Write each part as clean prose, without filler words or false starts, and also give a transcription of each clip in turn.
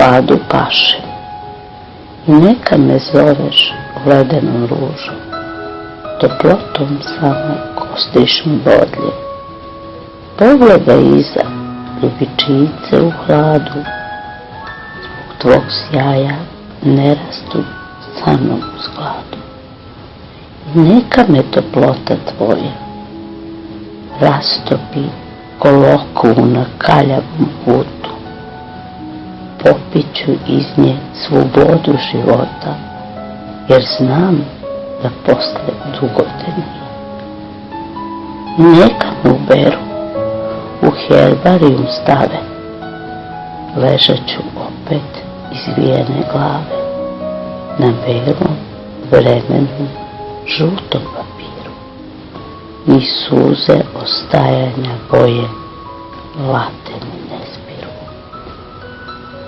hladu pašem. I neka me zoveš ledenom ružom, toplotom samo kostišom bodlje. Pogledaj iza, ljubičice u hladu, zbog tvog sjaja ne rastu sa mnom u skladu. I neka me toplota tvoja rastopi ko lokovu na kaljavom putu. Popiću iz nje svu vodu života, jer znam da posle dugote nije. Neka me uberu, u herbarijum stave, ležaću opet izvijene glave, na belom, vremenom, žutom papiru. Ni suze ostajanja boje late mi ne spiru.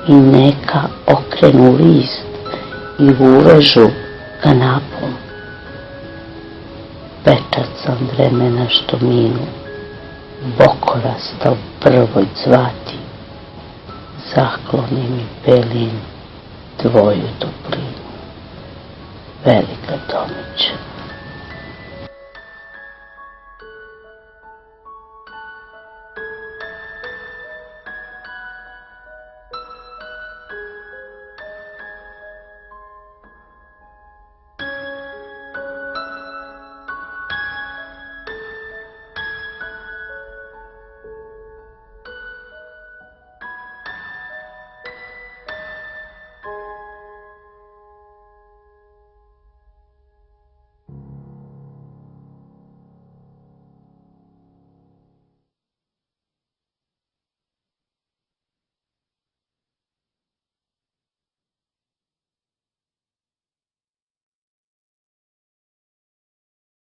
I neka okrenu list i uvežu kanapom. Pečat sam vremena što minu, bokorasta u prvoj cvati, zakloni mi belin tvoju toplinu. Velika Tomića.